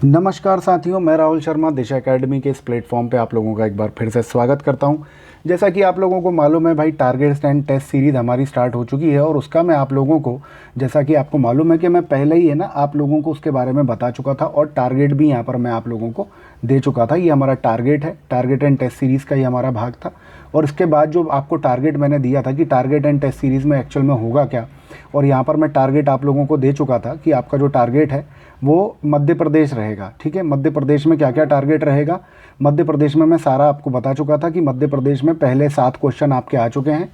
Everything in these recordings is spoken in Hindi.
नमस्कार साथियों, मैं राहुल शर्मा दिशा एकेडमी के इस प्लेटफॉर्म पे आप लोगों का एक बार फिर से स्वागत करता हूं। जैसा कि आप लोगों को मालूम है भाई, टारगेट एंड टेस्ट सीरीज़ हमारी स्टार्ट हो चुकी है और उसका मैं आप लोगों को, जैसा कि आपको मालूम है कि मैं पहले ही है ना आप लोगों को उसके बारे में बता चुका था और टारगेट भी यहाँ पर मैं आप लोगों को दे चुका था। ये हमारा टारगेट है, टारगेट एंड टेस्ट सीरीज़ का ही हमारा भाग था। और इसके बाद जो आपको टारगेट मैंने दिया था कि टारगेट एंड टेस्ट सीरीज़ में एक्चुअल में होगा क्या, और यहाँ पर मैं टारगेट आप लोगों को दे चुका था कि आपका जो टारगेट है वो मध्य प्रदेश रहेगा। ठीक है, मध्य प्रदेश में क्या क्या टारगेट रहेगा, मध्य प्रदेश में मैं सारा आपको बता चुका था कि मध्य प्रदेश में पहले 7 क्वेश्चन आपके आ चुके हैं।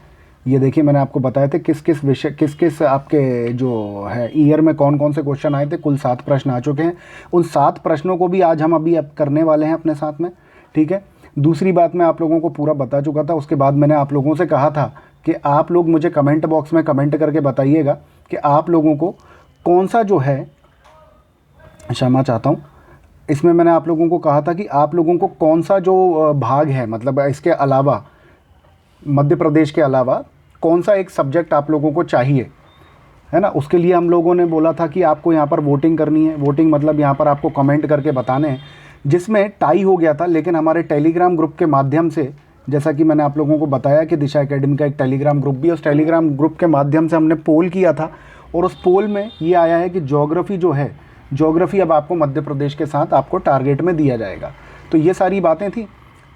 ये देखिए, मैंने आपको बताए थे किस किस विषय, किस किस आपके जो है ईयर में कौन कौन से क्वेश्चन आए थे। कुल 7 प्रश्न आ चुके हैं। उन 7 प्रश्नों को भी आज हम अभी अब करने वाले हैं अपने साथ में। ठीक है, दूसरी बात मैं आप लोगों को पूरा बता चुका था। उसके बाद मैंने आप लोगों से कहा था कि आप लोग मुझे कमेंट बॉक्स में कमेंट करके बताइएगा कि आप लोगों को कौन सा जो है, क्षमा चाहता हूँ, इसमें मैंने आप लोगों को कहा था कि आप लोगों को कौन सा जो भाग है, मतलब इसके अलावा, मध्य प्रदेश के अलावा कौन सा एक सब्जेक्ट आप लोगों को चाहिए, है ना। उसके लिए हम लोगों ने बोला था कि आपको यहाँ पर वोटिंग करनी है। वोटिंग मतलब यहाँ पर आपको कमेंट करके बताने हैं। जिसमें टाई हो गया था, लेकिन हमारे टेलीग्राम ग्रुप के माध्यम से, जैसा कि मैंने आप लोगों को बताया कि दिशा एकेडमी का एक टेलीग्राम ग्रुप भी है, उस टेलीग्राम ग्रुप के माध्यम से हमने पोल किया था और उस पोल में ये आया है कि ज्योग्राफी जो है, ज्योग्राफी अब आपको मध्य प्रदेश के साथ आपको टारगेट में दिया जाएगा। तो ये सारी बातें थी।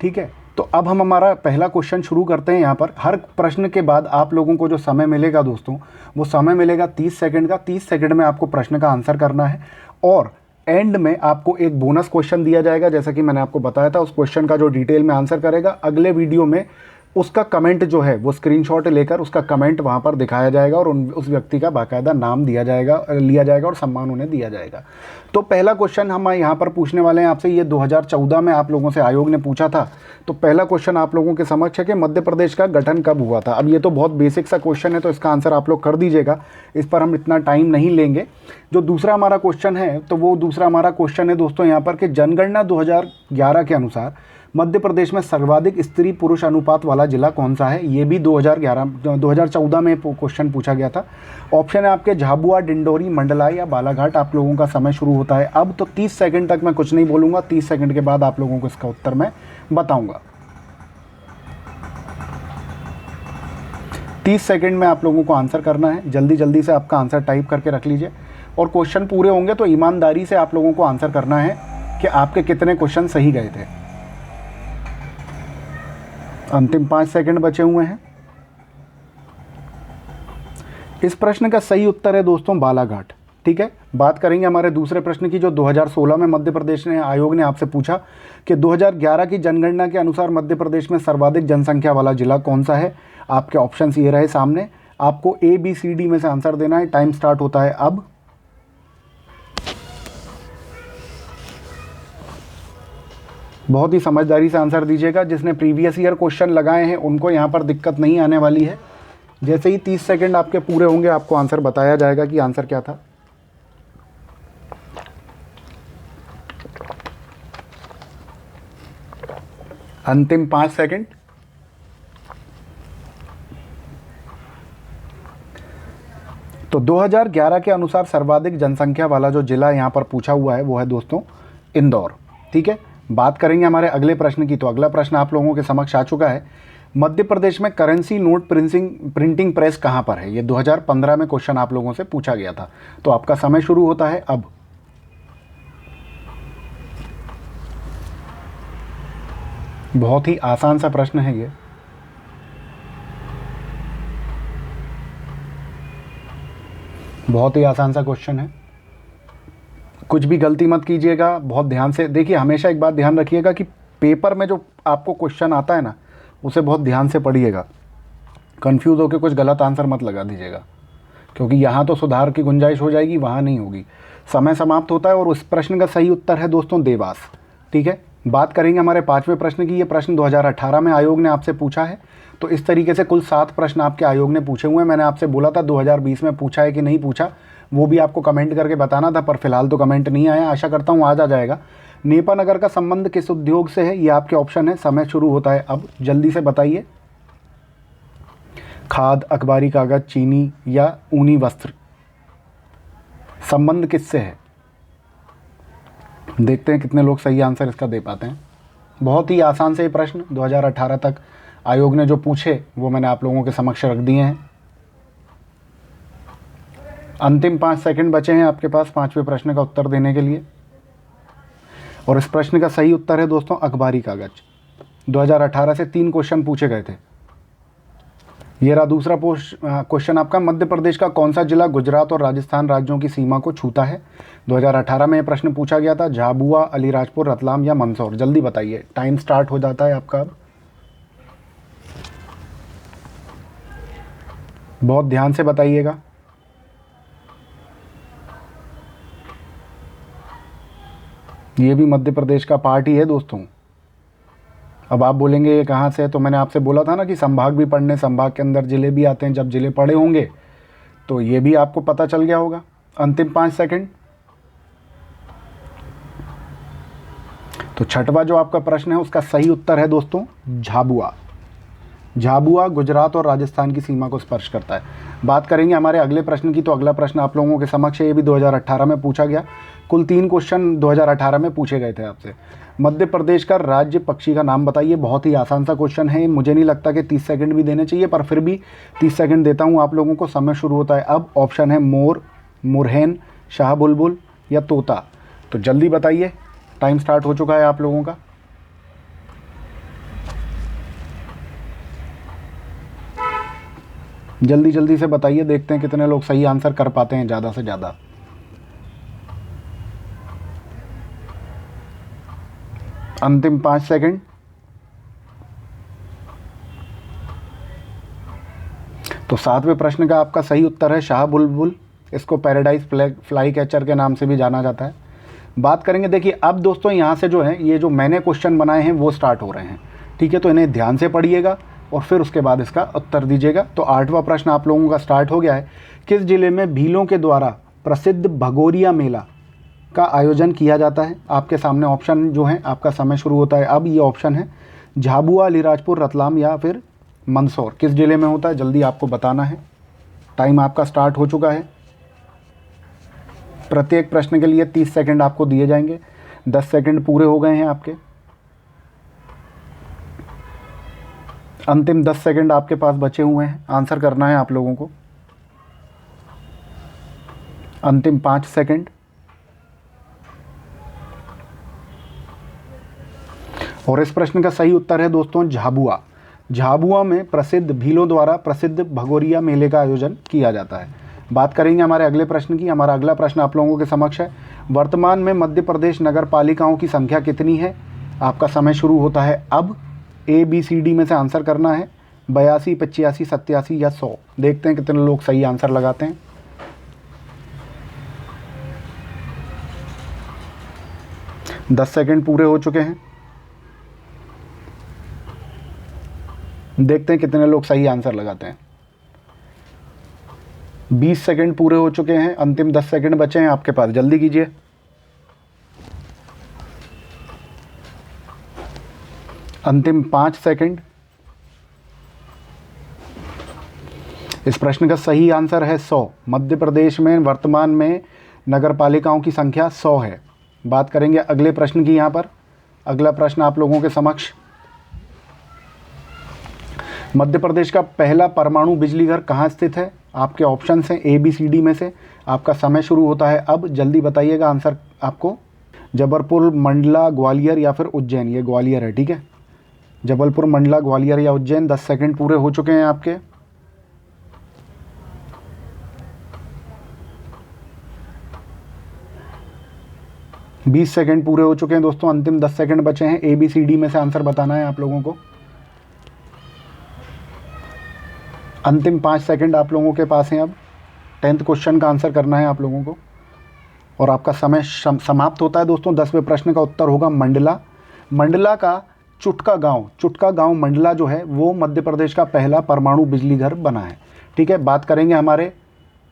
ठीक है, तो अब हम हमारा पहला क्वेश्चन शुरू करते हैं। यहाँ पर हर प्रश्न के बाद आप लोगों को जो समय मिलेगा दोस्तों, वो समय मिलेगा 30 सेकंड का। 30 सेकंड में आपको प्रश्न का आंसर करना है और एंड में आपको एक बोनस क्वेश्चन दिया जाएगा। जैसा कि मैंने आपको बताया था, उस क्वेश्चन का जो डिटेल में आंसर करेगा, अगले वीडियो में उसका कमेंट जो है वो स्क्रीनशॉट लेकर उसका कमेंट वहाँ पर दिखाया जाएगा और उस व्यक्ति का बाकायदा नाम लिया जाएगा और सम्मान उन्हें दिया जाएगा। तो पहला क्वेश्चन हम यहाँ पर पूछने वाले हैं आपसे। ये 2014 में आप लोगों से आयोग ने पूछा था। तो पहला क्वेश्चन आप लोगों के समक्ष है कि मध्य प्रदेश का गठन कब हुआ था। अब ये तो बहुत बेसिक सा क्वेश्चन है, तो इसका आंसर आप लोग कर दीजिएगा, इस पर हम इतना टाइम नहीं लेंगे। जो दूसरा हमारा क्वेश्चन है, तो वो दूसरा हमारा क्वेश्चन है दोस्तों यहाँ पर कि जनगणना 2011 के अनुसार मध्य प्रदेश में सर्वाधिक स्त्री पुरुष अनुपात वाला जिला कौन सा है। ये भी 2014 में क्वेश्चन पूछा गया था। ऑप्शन है आपके झाबुआ, डिंडोरी, मंडला या बालाघाट। आप लोगों का समय शुरू होता है अब। तो 30 सेकंड तक मैं कुछ नहीं बोलूँगा, 30 सेकंड के बाद आप लोगों को इसका उत्तर मैं बताऊँगा। 30 सेकंड में आप लोगों को आंसर करना है। जल्दी जल्दी से आपका आंसर टाइप करके रख लीजिए और क्वेश्चन पूरे होंगे तो ईमानदारी से आप लोगों को आंसर करना है कि आपके कितने क्वेश्चन सही गए थे। अंतिम 5 सेकंड बचे हुए हैं। इस प्रश्न का सही उत्तर है दोस्तों बालाघाट। ठीक है, बात करेंगे हमारे दूसरे प्रश्न की, जो 2016 में मध्य प्रदेश ने आयोग ने आपसे पूछा कि 2011 की जनगणना के अनुसार मध्य प्रदेश में सर्वाधिक जनसंख्या वाला जिला कौन सा है। आपके ऑप्शंस ये रहे सामने, आपको ABCD में से आंसर देना है। टाइम स्टार्ट होता है अब। बहुत ही समझदारी से आंसर दीजिएगा। जिसने प्रीवियस ईयर क्वेश्चन लगाए हैं उनको यहाँ पर दिक्कत नहीं आने वाली है। जैसे ही 30 सेकंड आपके पूरे होंगे, आपको आंसर बताया जाएगा कि आंसर क्या था। अंतिम 5 सेकंड। तो 2011 के अनुसार सर्वाधिक जनसंख्या वाला जो जिला यहाँ पर पूछा हुआ है वो है दोस्तों इंदौर। ठीक है, बात करेंगे हमारे अगले प्रश्न की। तो अगला प्रश्न आप लोगों के समक्ष आ चुका है। मध्य प्रदेश में करेंसी नोट प्रिंटिंग प्रेस कहाँ पर है। ये 2015 में क्वेश्चन आप लोगों से पूछा गया था। तो आपका समय शुरू होता है अब। बहुत ही आसान सा प्रश्न है ये। बहुत ही आसान सा क्वेश्चन है, कुछ भी गलती मत कीजिएगा। बहुत ध्यान से देखिए। हमेशा एक बात ध्यान रखिएगा कि पेपर में जो आपको क्वेश्चन आता है ना, उसे बहुत ध्यान से पढ़िएगा। कंफ्यूज होकर कुछ गलत आंसर मत लगा दीजिएगा, क्योंकि यहाँ तो सुधार की गुंजाइश हो जाएगी, वहाँ नहीं होगी। समय समाप्त होता है और उस प्रश्न का सही उत्तर है दोस्तों देवास। ठीक है, बात करेंगे हमारे 5वें प्रश्न की। ये प्रश्न 2018 में आयोग ने आपसे पूछा है। तो इस तरीके से कुल 7 प्रश्न आपके आयोग ने पूछे हुए हैं। मैंने आपसे बोला था 2020 में पूछा है कि नहीं पूछा, वो भी आपको कमेंट करके बताना था, पर फिलहाल तो कमेंट नहीं आया। आशा करता हूँ आज आ जाएगा। नेपा नगर का संबंध किस उद्योग से है, ये आपके ऑप्शन है। समय शुरू होता है अब। जल्दी से बताइए। खाद, अखबारी कागज, चीनी या ऊनी वस्त्र। संबंध किससे है? देखते हैं कितने लोग सही आंसर इसका दे पाते हैं। बहुत ही आसान से ये प्रश्न 2018 तक आयोग ने जो पूछे वो मैंने आप लोगों के समक्ष रख दिए हैं। अंतिम 5 सेकंड बचे हैं आपके पास 5वें प्रश्न का उत्तर देने के लिए। और इस प्रश्न का सही उत्तर है दोस्तों अखबारी कागज। 2018 से 3 क्वेश्चन पूछे गए थे। ये रहा दूसरा क्वेश्चन आपका, मध्य प्रदेश का कौन सा जिला गुजरात और राजस्थान राज्यों की सीमा को छूता है? 2018 में ये प्रश्न पूछा गया था। झाबुआ, अलीराजपुर, रतलाम या मंदसौर? जल्दी बताइए, टाइम स्टार्ट हो जाता है आपका अब। बहुत ध्यान से बताइएगा। ये भी मध्य प्रदेश का पार्ट ही है दोस्तों। अब आप बोलेंगे ये कहाँ से है, तो मैंने आपसे बोला था ना कि संभाग भी पढ़ने, संभाग के अंदर जिले भी आते हैं। जब जिले पढ़े होंगे तो ये भी आपको पता चल गया होगा। अंतिम 5 सेकंड। तो छठवां जो आपका प्रश्न है उसका सही उत्तर है दोस्तों झाबुआ। झाबुआ गुजरात और राजस्थान की सीमा को स्पर्श करता है। बात करेंगे हमारे अगले प्रश्न की, तो अगला प्रश्न आप लोगों के समक्ष है। ये भी 2018 में पूछा गया। कुल 3 क्वेश्चन 2018 में पूछे गए थे आपसे। मध्य प्रदेश का राज्य पक्षी का नाम बताइए। बहुत ही आसान सा क्वेश्चन है। मुझे नहीं लगता कि 30 सेकंड भी देने चाहिए, पर फिर भी 30 सेकंड देता हूँ आप लोगों को। समय शुरू होता है अब। ऑप्शन है मोर, मुरहैन, शाह बुलबुल या तोता। तो जल्दी बताइए, टाइम स्टार्ट हो चुका है आप लोगों का। जल्दी जल्दी से बताइए, देखते हैं कितने लोग सही आंसर कर पाते हैं ज़्यादा से ज़्यादा। अंतिम 5 सेकंड। तो 7वें प्रश्न का आपका सही उत्तर है शाह बुलबुल। इसको पैराडाइज फ्लाई कैचर के नाम से भी जाना जाता है। बात करेंगे, देखिए अब दोस्तों यहाँ से जो है ये जो मैंने क्वेश्चन बनाए हैं वो स्टार्ट हो रहे हैं, ठीक है। तो इन्हें ध्यान से पढ़िएगा और फिर उसके बाद इसका उत्तर दीजिएगा। तो 8वां प्रश्न आप लोगों का स्टार्ट हो गया है। किस जिले में भीलों के द्वारा प्रसिद्ध भगोरिया मेला का आयोजन किया जाता है? आपके सामने ऑप्शन जो है, आपका समय शुरू होता है अब। ये ऑप्शन है झाबुआ, अलीराजपुर, रतलाम या फिर मंदसौर। किस जिले में होता है जल्दी आपको बताना है। टाइम आपका स्टार्ट हो चुका है। प्रत्येक प्रश्न के लिए 30 सेकंड आपको दिए जाएंगे। 10 सेकंड पूरे हो गए हैं आपके। अंतिम 10 सेकंड आपके पास बचे हुए हैं। आंसर करना है आप लोगों को। अंतिम 5 सेकंड। और इस प्रश्न का सही उत्तर है दोस्तों झाबुआ। झाबुआ में प्रसिद्ध भीलों द्वारा प्रसिद्ध भगोरिया मेले का आयोजन किया जाता है। बात करेंगे हमारे अगले प्रश्न की। हमारा अगला प्रश्न आप लोगों के समक्ष है। वर्तमान में मध्य प्रदेश नगर पालिकाओं की संख्या कितनी है? आपका समय शुरू होता है अब। ABCD में से आंसर करना है। 82, 85, 87 या 100। देखते हैं कितने लोग सही आंसर लगाते हैं। दस सेकंड पूरे हो चुके हैं। देखते हैं कितने लोग सही आंसर लगाते हैं। 20 सेकंड पूरे हो चुके हैं। अंतिम 10 सेकंड बचे हैं आपके पास, जल्दी कीजिए। अंतिम 5 सेकंड। इस प्रश्न का सही आंसर है 100। मध्य प्रदेश में वर्तमान में नगर पालिकाओं की संख्या 100 है। बात करेंगे अगले प्रश्न की। यहाँ पर अगला प्रश्न आप लोगों के समक्ष, मध्य प्रदेश का पहला परमाणु बिजली घर कहाँ स्थित है? आपके ऑप्शंस हैं ABCD में से। आपका समय शुरू होता है अब। जल्दी बताइएगा आंसर आपको। जबलपुर, मंडला, ग्वालियर या फिर उज्जैन। ये ग्वालियर है, ठीक है। जबलपुर, मंडला, ग्वालियर या उज्जैन। 10 सेकंड पूरे हो चुके हैं आपके। बीस सेकंड पूरे हो चुके हैं दोस्तों। अंतिम 10 सेकंड बचे हैं। ABCD में से आंसर बताना है आप लोगों को। अंतिम 5 सेकंड आप लोगों के पास हैं अब। 10th क्वेश्चन का आंसर करना है आप लोगों को और आपका समय समाप्त होता है दोस्तों। 10वें प्रश्न का उत्तर होगा मंडला। मंडला का चुटका गांव मंडला जो है वो मध्य प्रदेश का पहला परमाणु बिजली घर बना है, ठीक है। बात करेंगे हमारे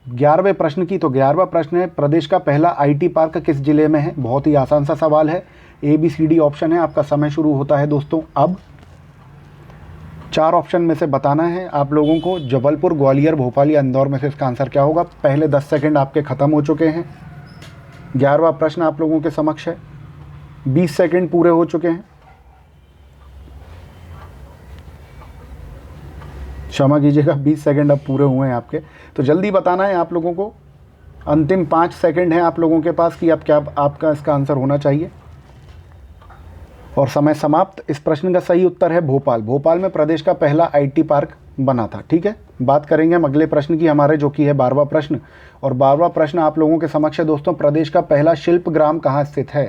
11वें प्रश्न की। तो 11वां प्रश्न है, प्रदेश का पहला IT पार्क किस जिले में है? बहुत ही आसान सा सवाल है। ABCD ऑप्शन है। आपका समय शुरू होता है दोस्तों अब। 4 ऑप्शन में से बताना है आप लोगों को। जबलपुर, ग्वालियर, भोपाल या इंदौर में से इसका आंसर क्या होगा? पहले 10 सेकंड आपके ख़त्म हो चुके हैं। 11वां प्रश्न आप लोगों के समक्ष है। 20 सेकंड पूरे हो चुके हैं। क्षमा कीजिएगा, 20 सेकंड अब पूरे हुए हैं आपके, तो जल्दी बताना है आप लोगों को। अंतिम 5 सेकंड है आप लोगों के पास कि अब क्या आपका इसका आंसर होना चाहिए, और समय समाप्त। इस प्रश्न का सही उत्तर है भोपाल। भोपाल में प्रदेश का पहला आईटी पार्क बना था। ठीक है, बात करेंगे हम अगले प्रश्न की, हमारे जो कि है 12वां प्रश्न। और 12वां प्रश्न आप लोगों के समक्ष है दोस्तों, प्रदेश का पहला शिल्पग्राम कहाँ स्थित है?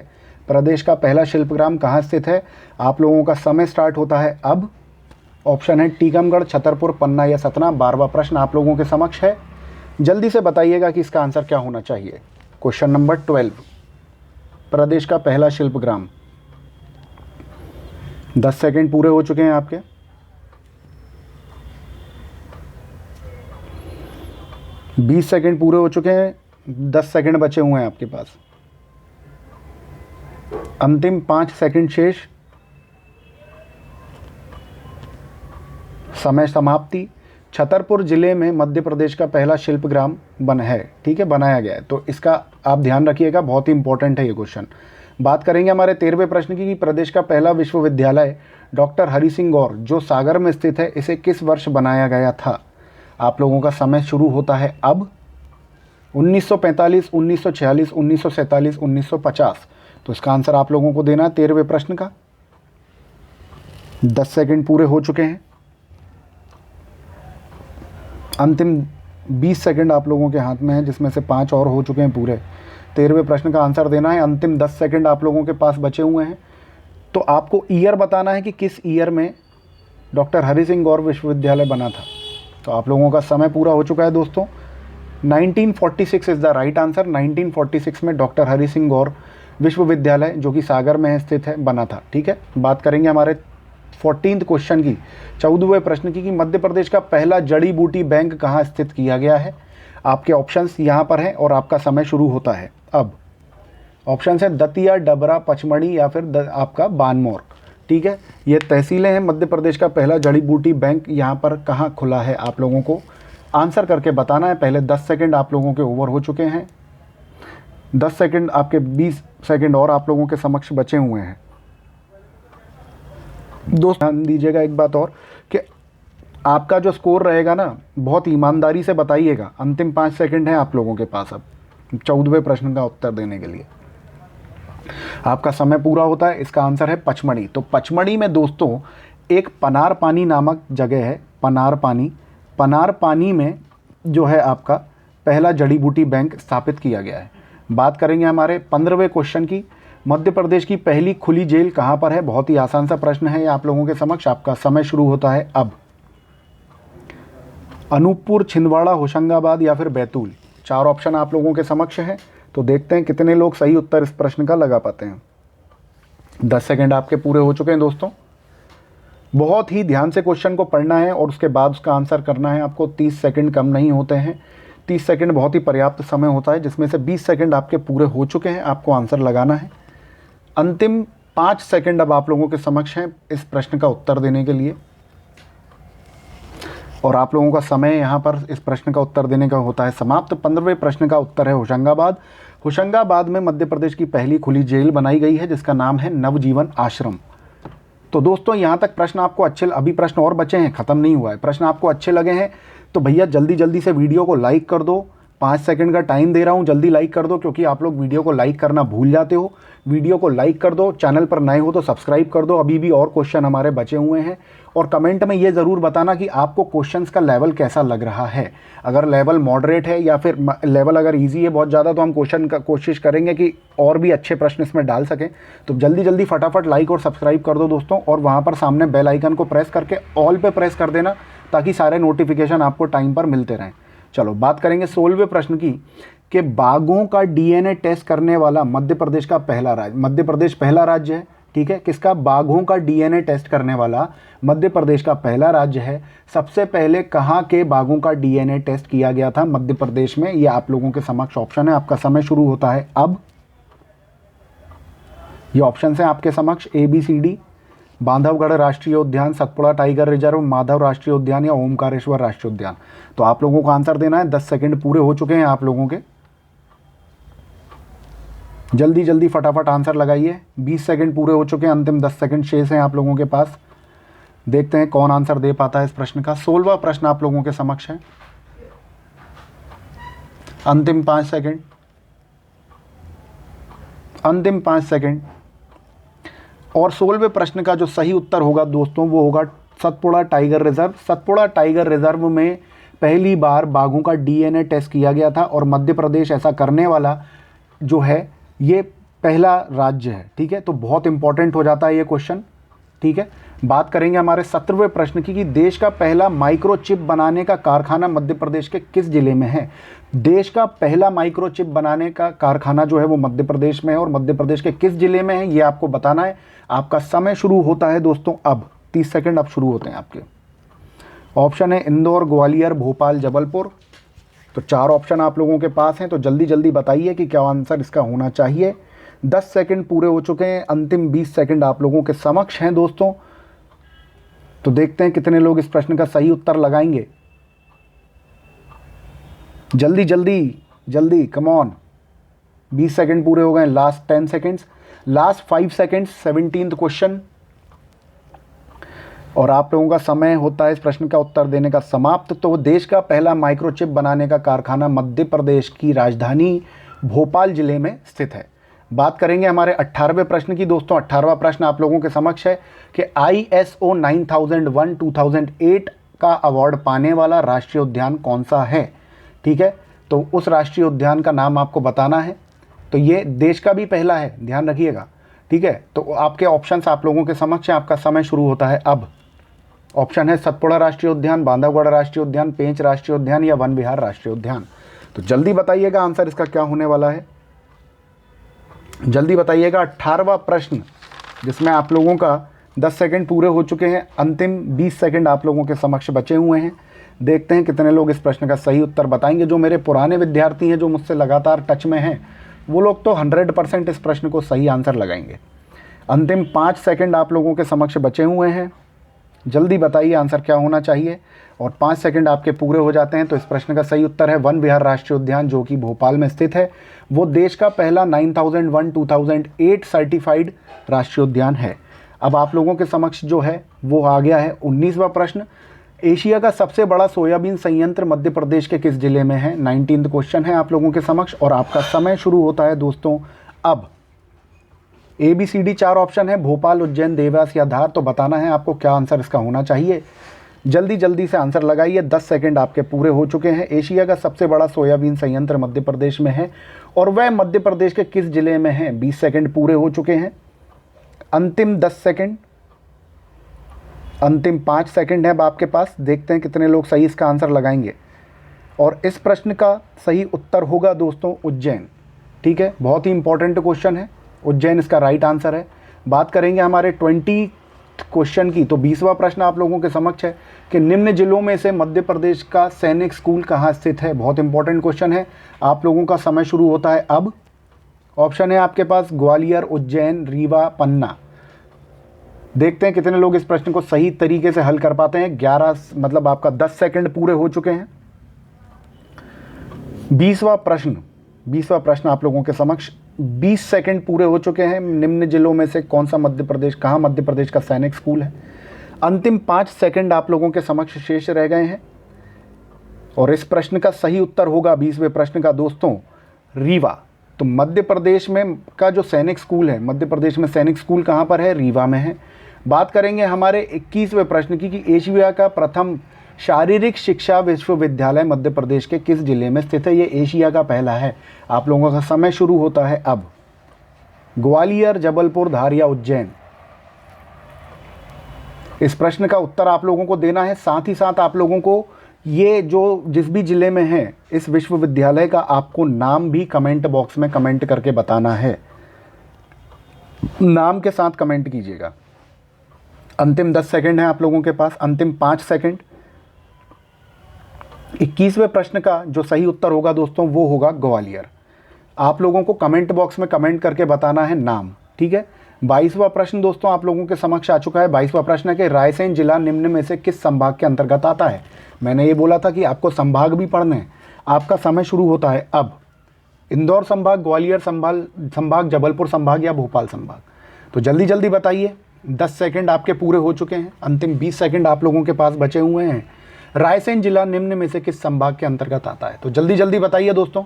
प्रदेश का पहला शिल्पग्राम कहाँ स्थित है? आप लोगों का समय स्टार्ट होता है अब। ऑप्शन है टीकमगढ़, छतरपुर, पन्ना या सतना। 12वां प्रश्न आप लोगों के समक्ष है, जल्दी से बताइएगा कि इसका आंसर क्या होना चाहिए। क्वेश्चन नंबर 12, प्रदेश का पहला शिल्पग्राम। 10 सेकंड पूरे हो चुके हैं आपके। बीस सेकंड पूरे हो चुके हैं, 10 सेकंड बचे हुए हैं आपके पास। अंतिम 5 सेकंड शेष। समय समाप्ति। छतरपुर जिले में मध्य प्रदेश का पहला शिल्पग्राम है। ठीक है, बनाया गया है, तो इसका आप ध्यान रखिएगा, बहुत ही इंपॉर्टेंट है ये क्वेश्चन। बात करेंगे हमारे 13वें प्रश्न की, प्रदेश का पहला विश्वविद्यालय डॉक्टर हरि सिंह गौर जो सागर में स्थित है, इसे किस वर्ष बनाया गया था? आप लोगों का समय शुरू होता है अब। 1945, 1946, 1947, 1950। तो इसका आंसर आप लोगों को देना है 13वें प्रश्न का। 10 सेकंड पूरे हो चुके हैं। अंतिम 20 सेकंड आप लोगों के हाथ में है, जिसमें से 5 और हो चुके हैं पूरे। 13वें प्रश्न का आंसर देना है। अंतिम 10 सेकंड आप लोगों के पास बचे हुए हैं। तो आपको ईयर बताना है कि किस ईयर में डॉक्टर हरि सिंह गौर विश्वविद्यालय बना था। तो आप लोगों का समय पूरा हो चुका है दोस्तों। 1946 इज़ द राइट आंसर। 1946 में डॉक्टर हरि सिंह गौर विश्वविद्यालय जो कि सागर में स्थित है बना था। ठीक है, बात करेंगे हमारे 14th क्वेश्चन की, 14वें प्रश्न की, कि मध्य प्रदेश का पहला जड़ी बूटी बैंक कहाँ स्थित किया गया है? आपके ऑप्शंस यहाँ पर हैं और आपका समय शुरू होता है अब। ऑप्शन है दतिया, डबरा, पचमढ़ी या फिर आपका बानमोर। ठीक है, ये तहसीलें हैं। मध्य प्रदेश का पहला जड़ी बूटी बैंक यहाँ पर कहाँ खुला है, आप लोगों को आंसर करके बताना है। पहले 10 सेकंड आप लोगों के ओवर हो चुके हैं। 10 सेकंड आपके, 20 सेकंड और आप लोगों के समक्ष बचे हुए हैं। दोस्त ध्यान दीजिएगा एक बात और, कि आपका जो स्कोर रहेगा ना, बहुत ईमानदारी से बताइएगा। अंतिम 5 सेकंड है आप लोगों के पास अब 14वें प्रश्न का उत्तर देने के लिए। आपका समय पूरा होता है। इसका आंसर है पचमढ़ी। तो पचमढ़ी में दोस्तों एक पनार पानी नामक जगह है, पनार पानी। पनार पानी में जो है आपका पहला जड़ी बूटी बैंक स्थापित किया गया है। बात करेंगे हमारे 15वें क्वेश्चन की, मध्य प्रदेश की पहली खुली जेल कहाँ पर है? बहुत ही आसान सा प्रश्न है ये आप लोगों के समक्ष। आपका समय शुरू होता है अब। अनूपपुर, छिंदवाड़ा, होशंगाबाद या फिर बैतूल। 4 ऑप्शन आप लोगों के समक्ष हैं, तो देखते हैं कितने लोग सही उत्तर इस प्रश्न का लगा पाते हैं। 10 सेकंड आपके पूरे हो चुके हैं दोस्तों। बहुत ही ध्यान से क्वेश्चन को पढ़ना है और उसके बाद उसका आंसर करना है आपको। 30 सेकंड कम नहीं होते हैं, 30 सेकंड बहुत ही पर्याप्त समय होता है, जिसमें से 20 सेकंड आपके पूरे हो चुके हैं। आपको आंसर लगाना है। अंतिम 5 सेकंड अब आप लोगों के समक्ष हैं इस प्रश्न का उत्तर देने के लिए, और आप लोगों का समय यहाँ पर इस प्रश्न का उत्तर देने का होता है समाप्त। 15वें प्रश्न का उत्तर है होशंगाबाद। होशंगाबाद में मध्य प्रदेश की पहली खुली जेल बनाई गई है, जिसका नाम है नवजीवन आश्रम। तो दोस्तों यहाँ तक प्रश्न आपको अच्छे, अभी प्रश्न और बचे हैं, ख़त्म नहीं हुआ है। प्रश्न आपको अच्छे लगे हैं तो भैया जल्दी जल्दी से वीडियो को लाइक कर दो। 5 सेकंड का टाइम दे रहा हूँ, जल्दी लाइक कर दो, क्योंकि आप लोग वीडियो को लाइक करना भूल जाते हो। वीडियो को लाइक कर दो, चैनल पर नए हो तो सब्सक्राइब कर दो। अभी भी और क्वेश्चन हमारे बचे हुए हैं, और कमेंट में ये ज़रूर बताना कि आपको क्वेश्चंस का लेवल कैसा लग रहा है। अगर लेवल मॉडरेट है या फिर लेवल अगर इजी है बहुत ज़्यादा, तो हम कोशिश करेंगे कि और भी अच्छे प्रश्न इसमें डाल सकें। तो जल्दी जल्दी फटाफट लाइक और सब्सक्राइब कर दो दोस्तों, और वहाँ पर सामने बेल आइकन को प्रेस करके ऑल पे प्रेस कर देना, ताकि सारे नोटिफिकेशन आपको टाइम पर मिलते रहें। चलो बात करेंगे 16वें प्रश्न की, कि बाघों का डीएनए टेस्ट करने वाला मध्य प्रदेश का पहला राज्य। मध्य प्रदेश पहला राज्य है, ठीक है, किसका? बाघों का डीएनए टेस्ट करने वाला मध्य प्रदेश का पहला राज्य है। सबसे पहले कहाँ के बाघों का डीएनए टेस्ट किया गया था मध्य प्रदेश में? ये आप लोगों के समक्ष ऑप्शन है। आपका समय शुरू होता है अब। ये ऑप्शन है आपके समक्ष ABCD, बांधवगढ़ राष्ट्रीय उद्यान, सतपुड़ा टाइगर रिजर्व, माधव राष्ट्रीय उद्यान या ओमकारेश्वर राष्ट्रीय उद्यान। तो आप लोगों को आंसर देना है। 10 सेकंड पूरे हो चुके हैं आप लोगों के। जल्दी जल्दी फटाफट आंसर लगाइए। 20 सेकंड पूरे हो चुके हैं, अंतिम 10 सेकंड शेष हैं आप लोगों के पास। देखते हैं कौन आंसर दे पाता है इस प्रश्न का। 16वां प्रश्न आप लोगों के समक्ष है। अंतिम 5 सेकंड, अंतिम 5 सेकंड। और 16वें प्रश्न का जो सही उत्तर होगा दोस्तों वो होगा Satpura tiger reserve. Satpura tiger reserve में पहली बार बाघों का डीएनए टेस्ट किया गया था और मध्य प्रदेश ऐसा करने वाला जो है ये पहला राज्य है। ठीक है, तो बहुत इंपॉर्टेंट हो जाता है ये क्वेश्चन। ठीक है, बात करेंगे हमारे 17वें प्रश्न की कि देश का पहला माइक्रोचिप बनाने का कारखाना मध्य प्रदेश के किस जिले में है। देश का पहला माइक्रोचिप बनाने का कारखाना जो है वो मध्य प्रदेश में है और मध्य प्रदेश के किस जिले में है ये आपको बताना है। आपका समय शुरू होता है दोस्तों अब। 30 सेकंड अब शुरू होते हैं आपके। ऑप्शन है इंदौर, ग्वालियर, भोपाल, जबलपुर। तो 4 ऑप्शन आप लोगों के पास हैं, तो जल्दी जल्दी बताइए कि क्या आंसर इसका होना चाहिए। 10 सेकंड पूरे हो चुके हैं, अंतिम 20 सेकंड आप लोगों के समक्ष हैं दोस्तों। तो देखते हैं कितने लोग इस प्रश्न का सही उत्तर लगाएंगे। जल्दी जल्दी जल्दी, कम ऑन। 20 सेकंड पूरे हो गए, last 10 seconds, last 5 seconds, 17th question. और आप लोगों का समय होता है इस प्रश्न का उत्तर देने का समाप्त। तो देश का पहला माइक्रोचिप बनाने का कारखाना मध्य प्रदेश की राजधानी भोपाल जिले में स्थित है। बात करेंगे हमारे 18वें प्रश्न की दोस्तों। 18वां प्रश्न आप लोगों के समक्ष है कि ISO 9001 2008 का अवार्ड पाने वाला राष्ट्रीय उद्यान कौन सा है। ठीक है, तो उस राष्ट्रीय उद्यान का नाम आपको बताना है। तो ये देश का भी पहला है, ध्यान रखिएगा। ठीक है, तो आपके ऑप्शंस आप लोगों के समक्ष हैं। आपका समय शुरू होता है अब। ऑप्शन है सतपुड़ा राष्ट्रीय उद्यान, बांधवगढ़ राष्ट्रीय उद्यान, पेंच राष्ट्रीय उद्यान या वन विहार राष्ट्रीय उद्यान। तो जल्दी बताइएगा आंसर इसका क्या होने वाला है, जल्दी बताइएगा। 18वां प्रश्न जिसमें आप लोगों का 10 सेकंड पूरे हो चुके हैं, अंतिम 20 सेकंड आप लोगों के समक्ष बचे हुए हैं। देखते हैं कितने लोग इस प्रश्न का सही उत्तर बताएंगे। जो मेरे पुराने विद्यार्थी हैं जो मुझसे लगातार टच में हैं वो लोग तो 100% इस प्रश्न को सही आंसर लगाएंगे। अंतिम 5 सेकंड आप लोगों के समक्ष बचे हुए हैं, जल्दी बताइए आंसर क्या होना चाहिए। और 5 सेकंड आपके पूरे हो जाते हैं। तो इस प्रश्न का सही उत्तर है वन विहार राष्ट्रीय उद्यान, जो कि भोपाल में स्थित है। वो देश का पहला 9001 2008 सर्टिफाइड राष्ट्रीय उद्यान है। अब आप लोगों के समक्ष जो है वो आ गया है 19वां प्रश्न। एशिया का सबसे बड़ा सोयाबीन संयंत्र मध्य प्रदेश के किस जिले में है। 19th क्वेश्चन है आप लोगों के समक्ष और आपका समय शुरू होता है दोस्तों अब। ABCD 4 ऑप्शन है, भोपाल, उज्जैन, देवास या धार। तो बताना है आपको क्या आंसर इसका होना चाहिए। जल्दी जल्दी से आंसर लगाइए। 10 सेकंड आपके पूरे हो चुके हैं। एशिया का सबसे बड़ा सोयाबीन संयंत्र मध्य प्रदेश में है और वह मध्य प्रदेश के किस जिले में है। 20 सेकंड पूरे हो चुके हैं, अंतिम 10 सेकंड, अंतिम 5 सेकंड है अब आपके पास। देखते हैं कितने लोग सही इसका आंसर लगाएंगे। और इस प्रश्न का सही उत्तर होगा दोस्तों उज्जैन। ठीक है, बहुत ही इंपॉर्टेंट क्वेश्चन है, उज्जैन इसका राइट आंसर है। बात करेंगे हमारे 20 क्वेश्चन की। तो 20वां प्रश्न आप लोगों के समक्ष है कि निम्न जिलों में से मध्य प्रदेश का सैनिक स्कूल कहाँ स्थित है। बहुत इंपॉर्टेंट क्वेश्चन है। आप लोगों का समय शुरू होता है अब। ऑप्शन है आपके पास ग्वालियर, उज्जैन, रीवा, पन्ना। देखते हैं कितने लोग इस प्रश्न को सही तरीके से हल कर पाते हैं। 11 मतलब आपका 10 सेकंड पूरे हो चुके हैं। 20वां प्रश्न आप लोगों के समक्ष। 20 सेकंड पूरे हो चुके हैं। निम्न जिलों में से कौन सा मध्य प्रदेश, कहाँ मध्य प्रदेश का सैनिक स्कूल है। अंतिम 5 सेकंड आप लोगों के समक्ष शेष रह गए हैं और इस प्रश्न का सही उत्तर होगा 20वें प्रश्न का दोस्तों रीवा। तो मध्य प्रदेश में का जो सैनिक स्कूल है, मध्य प्रदेश में सैनिक स्कूल कहाँ पर है, रीवा में है। बात करेंगे हमारे 21वें प्रश्न की कि एशिया का प्रथम शारीरिक शिक्षा विश्वविद्यालय मध्य प्रदेश के किस जिले में स्थित है। ये एशिया का पहला है। आप लोगों का समय शुरू होता है अब। ग्वालियर, जबलपुर, धार या उज्जैन। इस प्रश्न का उत्तर आप लोगों को देना है। साथ ही साथ आप लोगों को ये जो जिस भी जिले में है इस विश्वविद्यालय का आपको नाम भी कमेंट बॉक्स में कमेंट करके बताना है। नाम के साथ कमेंट कीजिएगा। अंतिम 10 सेकंड है आप लोगों के पास, अंतिम 5 सेकंड। 21वें प्रश्न का जो सही उत्तर होगा दोस्तों वो होगा ग्वालियर। आप लोगों को कमेंट बॉक्स में कमेंट करके बताना है नाम। ठीक है, 22वां प्रश्न दोस्तों आप लोगों के समक्ष आ चुका है। 22वां प्रश्न है कि रायसेन जिला निम्न में से किस संभाग के अंतर्गत आता है। मैंने ये बोला था कि आपको संभाग भी पढ़ने हैं। आपका समय शुरू होता है अब। इंदौर संभाग, ग्वालियर संभाग, जबलपुर संभाग या भोपाल संभाग? तो जल्दी जल्दी बताइए। 10 सेकंड आपके पूरे हो चुके हैं, अंतिम 20 सेकंड आप लोगों के पास बचे हुए हैं। रायसेन जिला निम्न में से किस संभाग के अंतर्गत आता है? तो जल्दी जल्दी बताइए दोस्तों।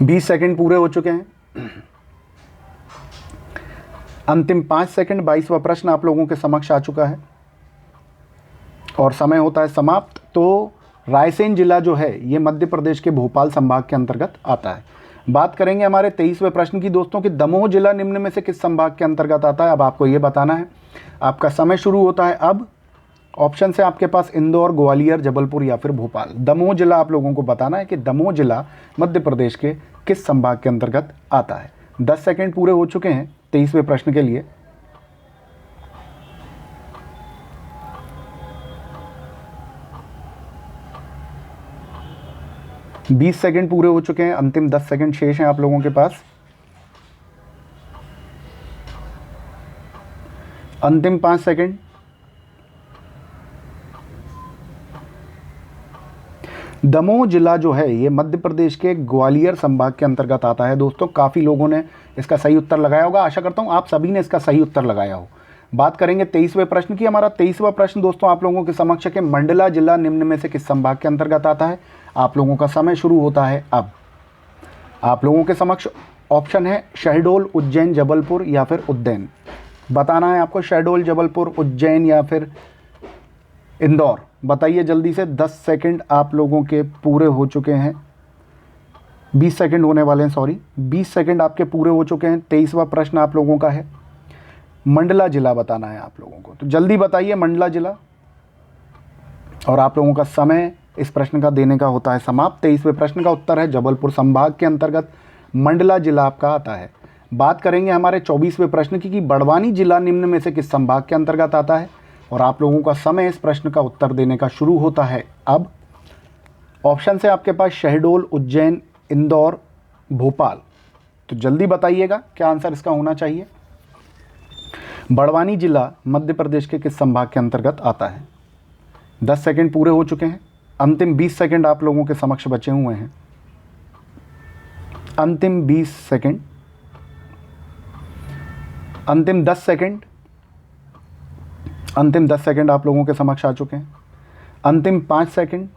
20 सेकंड पूरे हो चुके हैं, अंतिम 5 सेकंड। 22वां प्रश्न आप लोगों के समक्ष आ चुका है और समय होता है समाप्त। तो रायसेन जिला जो है ये मध्य प्रदेश के भोपाल संभाग के अंतर्गत आता है। बात करेंगे हमारे 23वें प्रश्न की दोस्तों कि दमोह जिला निम्न में से किस संभाग के अंतर्गत आता है? अब आपको ये बताना है। आपका समय शुरू होता है अब। ऑप्शन से आपके पास इंदौर, ग्वालियर, जबलपुर या फिर भोपाल। दमोह जिला आप लोगों को बताना है कि दमोह जिला मध्य प्रदेश के किस संभाग के अंतर्गत आता है। 10 सेकंड पूरे हो चुके हैं 23वें प्रश्न के लिए। बीस सेकंड पूरे हो चुके हैं, अंतिम 10 सेकंड शेष हैं आप लोगों के पास। अंतिम 5 सेकंड। दमोह जिला जो है ये मध्य प्रदेश के ग्वालियर संभाग के अंतर्गत आता है दोस्तों। काफ़ी लोगों ने इसका सही उत्तर लगाया होगा, आशा करता हूँ आप सभी ने इसका सही उत्तर लगाया हो। बात करेंगे 23वें प्रश्न की। हमारा 23वां प्रश्न दोस्तों आप लोगों के समक्ष है कि मंडला जिला निम्न में से किस संभाग के अंतर्गत आता है? आप लोगों का समय शुरू होता है अब। आप लोगों के समक्ष ऑप्शन है शहडोल, उज्जैन, जबलपुर या फिर उज्जैन। बताना है आपको शहडोल, जबलपुर, उज्जैन या फिर इंदौर। बताइए जल्दी से। 10 सेकंड आप लोगों के पूरे हो चुके हैं, 20 सेकंड होने वाले हैं, सॉरी 20 सेकंड आपके पूरे हो चुके हैं। 23वां प्रश्न आप लोगों का है मंडला जिला बताना है आप लोगों को। तो जल्दी बताइए मंडला जिला, और आप लोगों का समय इस प्रश्न का देने का होता है समाप्त। 23वें प्रश्न का उत्तर है जबलपुर संभाग के अंतर्गत मंडला जिला आपका आता है। बात करेंगे हमारे 24वें प्रश्न की कि बड़वानी जिला निम्न में से किस संभाग के अंतर्गत आता है? और आप लोगों का समय इस प्रश्न का उत्तर देने का शुरू होता है अब। ऑप्शन से आपके पास शहडोल, उज्जैन, इंदौर, भोपाल। तो जल्दी बताइएगा क्या आंसर इसका होना चाहिए। बड़वानी जिला मध्य प्रदेश के किस संभाग के अंतर्गत आता है? 10 सेकंड पूरे हो चुके हैं, अंतिम 20 सेकंड आप लोगों के समक्ष बचे हुए हैं। अंतिम 20 सेकंड, अंतिम 10 सेकंड, अंतिम 10 सेकंड आप लोगों के समक्ष आ चुके हैं। अंतिम 5 सेकंड।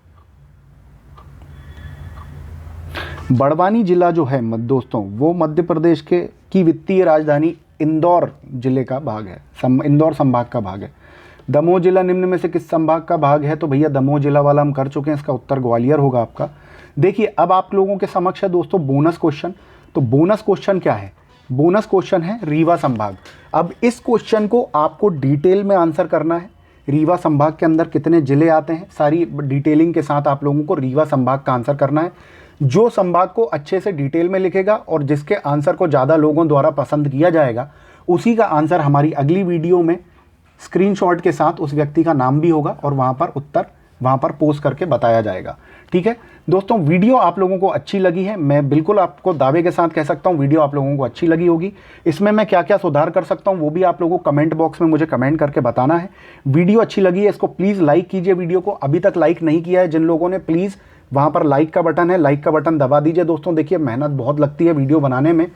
बड़वानी जिला जो है दोस्तों वो मध्य प्रदेश की वित्तीय राजधानी इंदौर जिले का भाग है, इंदौर संभाग का भाग है। दमोह जिला निम्न में से किस संभाग का भाग है? तो भैया दमोह जिला वाला हम कर चुके हैं, इसका उत्तर ग्वालियर होगा आपका। देखिए अब आप लोगों के समक्ष है दोस्तों बोनस क्वेश्चन। तो बोनस क्वेश्चन क्या है? बोनस क्वेश्चन है रीवा संभाग। अब इस क्वेश्चन को आपको डिटेल में आंसर करना है। रीवा संभाग के अंदर कितने जिले आते हैं, सारी डिटेलिंग के साथ आप लोगों को रीवा संभाग का आंसर करना है। जो संभाग को अच्छे से डिटेल में लिखेगा और जिसके आंसर को ज़्यादा लोगों द्वारा पसंद किया जाएगा उसी का आंसर हमारी अगली वीडियो में स्क्रीनशॉट के साथ उस व्यक्ति का नाम भी होगा और वहाँ पर उत्तर पोस्ट करके बताया जाएगा। ठीक है दोस्तों, वीडियो आप लोगों को अच्छी लगी है, मैं बिल्कुल आपको दावे के साथ कह सकता हूँ वीडियो आप लोगों को अच्छी लगी होगी। इसमें मैं क्या क्या सुधार कर सकता हूँ वो भी आप लोगों को कमेंट बॉक्स में मुझे कमेंट करके बताना है। वीडियो अच्छी लगी है इसको प्लीज़ लाइक कीजिए। वीडियो को अभी तक लाइक नहीं किया है जिन लोगों ने, प्लीज़ वहाँ पर लाइक का बटन है, लाइक का बटन दबा दीजिए। दोस्तों देखिए मेहनत बहुत लगती है वीडियो बनाने में,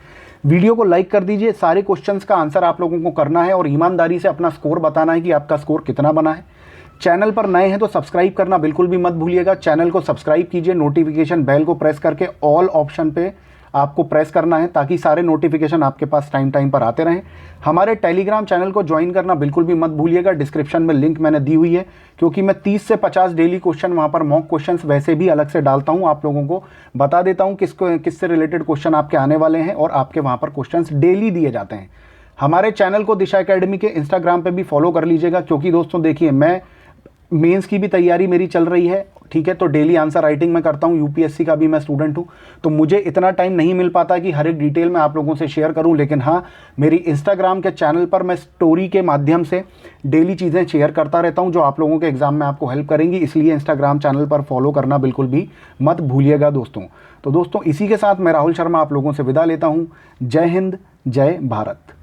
वीडियो को लाइक कर दीजिए। सारे क्वेश्चंस का आंसर आप लोगों को करना है और ईमानदारी से अपना स्कोर बताना है कि आपका स्कोर कितना बना है। चैनल पर नए हैं तो सब्सक्राइब करना बिल्कुल भी मत भूलिएगा। चैनल को सब्सक्राइब कीजिए, नोटिफिकेशन बेल को प्रेस करके ऑल ऑप्शन पे आपको प्रेस करना है ताकि सारे नोटिफिकेशन आपके पास टाइम पर आते रहें। हमारे टेलीग्राम चैनल को ज्वाइन करना बिल्कुल भी मत भूलिएगा, डिस्क्रिप्शन में लिंक मैंने दी हुई है, क्योंकि मैं 30 से 50 डेली क्वेश्चन वहाँ पर मॉक क्वेश्चंस वैसे भी अलग से डालता हूँ। आप लोगों को बता देता हूँ किससे रिलेटेड क्वेश्चन आपके आने वाले हैं और आपके वहाँ पर क्वेश्चंस डेली दिए जाते हैं। हमारे चैनल को दिशा एकेडमी के इंस्टाग्राम पर भी फॉलो कर लीजिएगा, क्योंकि दोस्तों देखिए मैं मेंस की भी तैयारी मेरी चल रही है, ठीक है, तो डेली आंसर राइटिंग मैं करता हूँ, यूपीएससी का भी मैं स्टूडेंट हूँ, तो मुझे इतना टाइम नहीं मिल पाता कि हर एक डिटेल में आप लोगों से शेयर करूँ। लेकिन हाँ, मेरी इंस्टाग्राम के चैनल पर मैं स्टोरी के माध्यम से डेली चीज़ें शेयर करता रहता हूँ जो आप लोगों के एग्जाम में आपको हेल्प करेंगी, इसलिए इंस्टाग्राम चैनल पर फॉलो करना बिल्कुल भी मत भूलिएगा दोस्तों। तो दोस्तों इसी के साथ मैं राहुल शर्मा आप लोगों से विदा लेता हूँ। जय हिंद, जय भारत।